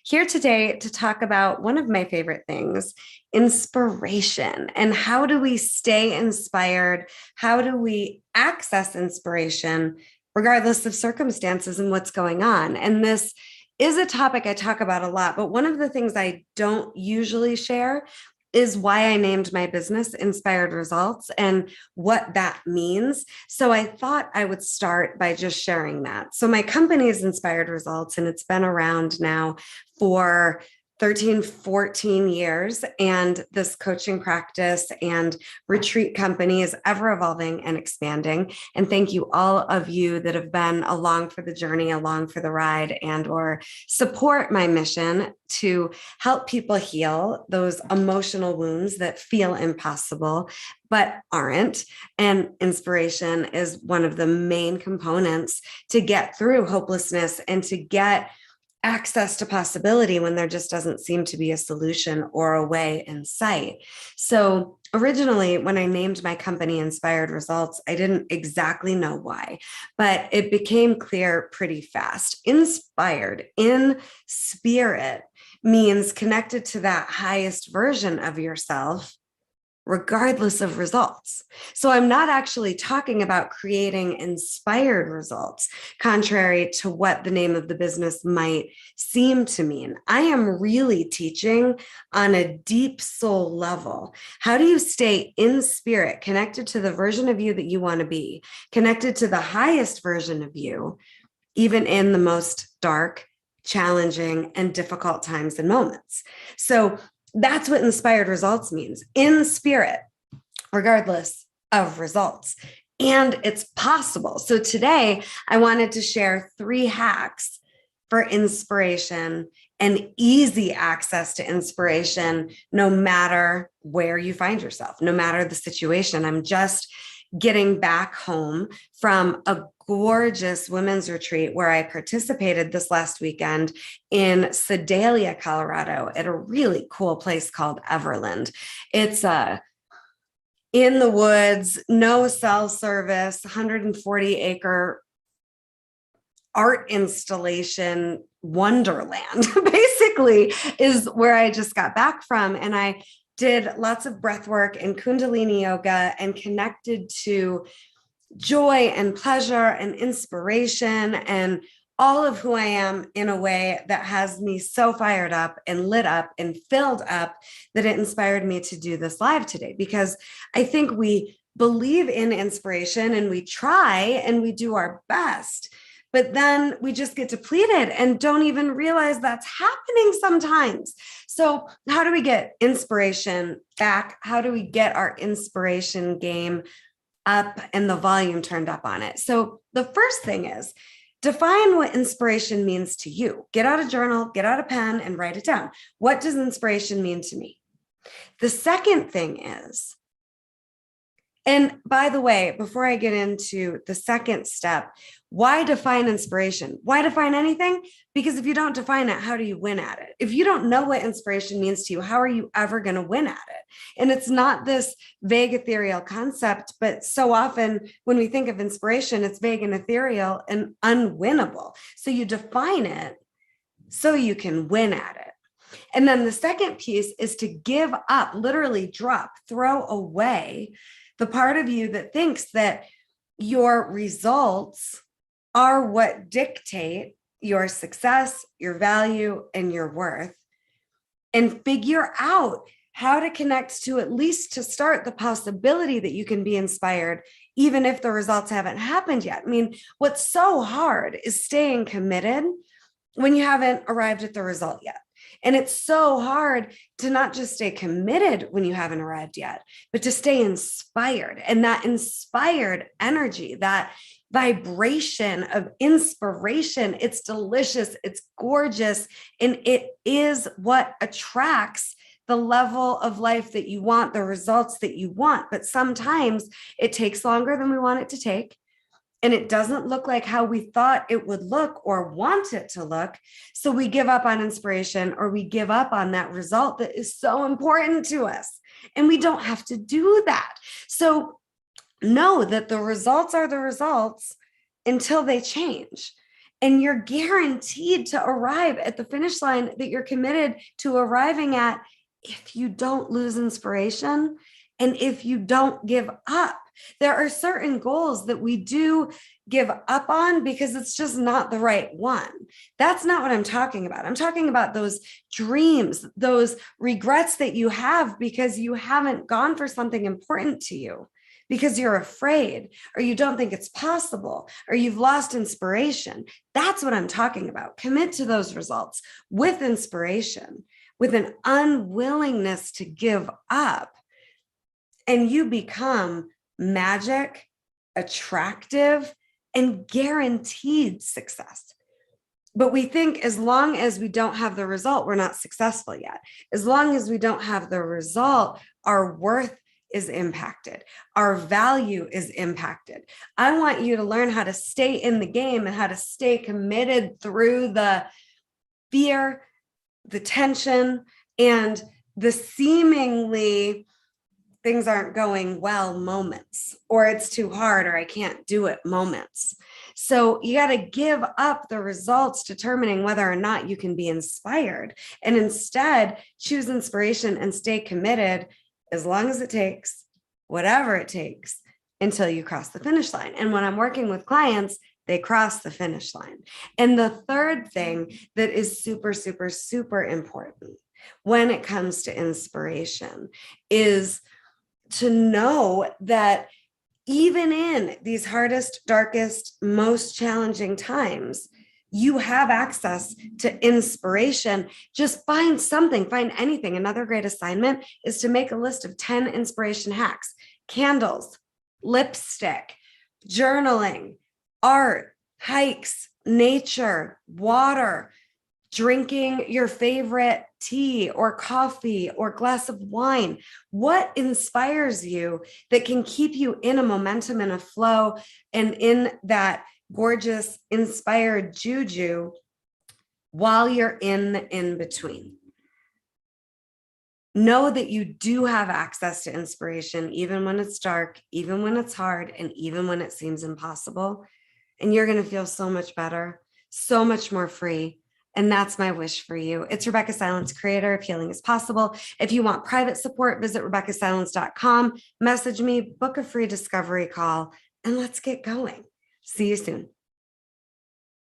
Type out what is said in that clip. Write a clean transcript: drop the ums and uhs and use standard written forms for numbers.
Here today to talk about one of my favorite things, inspiration. And how do we stay inspired? How do we access inspiration regardless of circumstances and what's going on? And this is a topic I talk about a lot, but one of the things I don't usually share is why I named my business Inspired Results and what that means. So I thought I would start by just sharing that. So my company is Inspired Results, and it's been around now for 13, 14 years. And this coaching practice and retreat company is ever evolving and expanding. And thank you all of you that have been along for the journey, along for the ride, and or support my mission to help people heal those emotional wounds that feel impossible but aren't. And inspiration is one of the main components to get through hopelessness and to get access to possibility when there just doesn't seem to be a solution or a way in sight. So originally, when I named my company Inspired Results, I didn't exactly know why, but it became clear pretty fast. Inspired in spirit means connected to that highest version of yourself, regardless of results. So I'm not actually talking about creating inspired results, contrary to what the name of the business might seem to mean. I am really teaching on a deep soul level. How do you stay in spirit, connected to the version of you that you want to be, connected to the highest version of you, even in the most dark, challenging, and difficult times and moments? So that's what inspired results means, in spirit, regardless of results. And it's possible. So today I wanted to share 3 hacks for inspiration and easy access to inspiration, no matter where you find yourself, no matter the situation. I'm just getting back home from a gorgeous women's retreat where I participated this last weekend in Sedalia, Colorado, at a really cool place called Everland. It's in the woods, no cell service, 140-acre art installation wonderland, basically, is where I just got back from. And I did lots of breath work and Kundalini yoga and connected to joy and pleasure and inspiration and all of who I am in a way that has me so fired up and lit up and filled up that it inspired me to do this live today. Because I think we believe in inspiration and we try and we do our best, but then we just get depleted and don't even realize that's happening sometimes. So how do we get inspiration back? How do we get our inspiration game up and the volume turned up on it? So the first thing is define what inspiration means to you. Get out a journal, get out a pen, and write it down. What does inspiration mean to me? The second thing is, and by the way, before I get into the second step, why define inspiration? Why define anything? Because if you don't define it, how do you win at it? If you don't know what inspiration means to you, how are you ever going to win at it? And it's not this vague, ethereal concept, but so often when we think of inspiration, it's vague and ethereal and unwinnable. So you define it so you can win at it. And then the second piece is to give up, literally drop, throw away the part of you that thinks that your results are what dictate your success, your value, and your worth, and figure out how to connect to, at least to start, the possibility that you can be inspired, even if the results haven't happened yet. I mean, what's so hard is staying committed when you haven't arrived at the result yet. And it's so hard to not just stay committed when you haven't arrived yet, but to stay inspired. And that inspired energy, that vibration of inspiration, it's delicious, it's gorgeous, and it is what attracts the level of life that you want, the results that you want. But sometimes it takes longer than we want it to take. And it doesn't look like how we thought it would look or want it to look. So we give up on inspiration, or we give up on that result that is so important to us. And we don't have to do that. So know that the results are the results until they change. And you're guaranteed to arrive at the finish line that you're committed to arriving at if you don't lose inspiration and if you don't give up. There are certain goals that we do give up on because it's just not the right one. That's not what I'm talking about. I'm talking about those dreams, those regrets that you have because you haven't gone for something important to you, because you're afraid, or you don't think it's possible, or you've lost inspiration. That's what I'm talking about. Commit to those results with inspiration, with an unwillingness to give up, and you become magic, attractive, and guaranteed success. But we think as long as we don't have the result, we're not successful yet. As long as we don't have the result, our worth is impacted. Our value is impacted. I want you to learn how to stay in the game and how to stay committed through the fear, the tension, and the seemingly things aren't going well moments, or it's too hard, or I can't do it moments. So you got to give up the results determining whether or not you can be inspired, and instead choose inspiration and stay committed as long as it takes, whatever it takes, until you cross the finish line. And when I'm working with clients, they cross the finish line. And the third thing that is super, super, super important when it comes to inspiration is to know that even in these hardest, darkest, most challenging times, you have access to inspiration. Just find something, find anything. Another great assignment is to make a list of 10 inspiration hacks: candles, lipstick, journaling, art, hikes, nature, water, drinking your favorite tea or coffee or glass of wine. What inspires you that can keep you in a momentum and a flow and in that gorgeous inspired juju while you're in the in-between? Know that you do have access to inspiration, even when it's dark, even when it's hard, and even when it seems impossible. And you're going to feel so much better, so much more free. And that's my wish for you. It's Rebeccah Silence, creator of Healing is Possible. If you want private support, visit RebeccahSilence.com, message me, book a free discovery call, and let's get going. See you soon.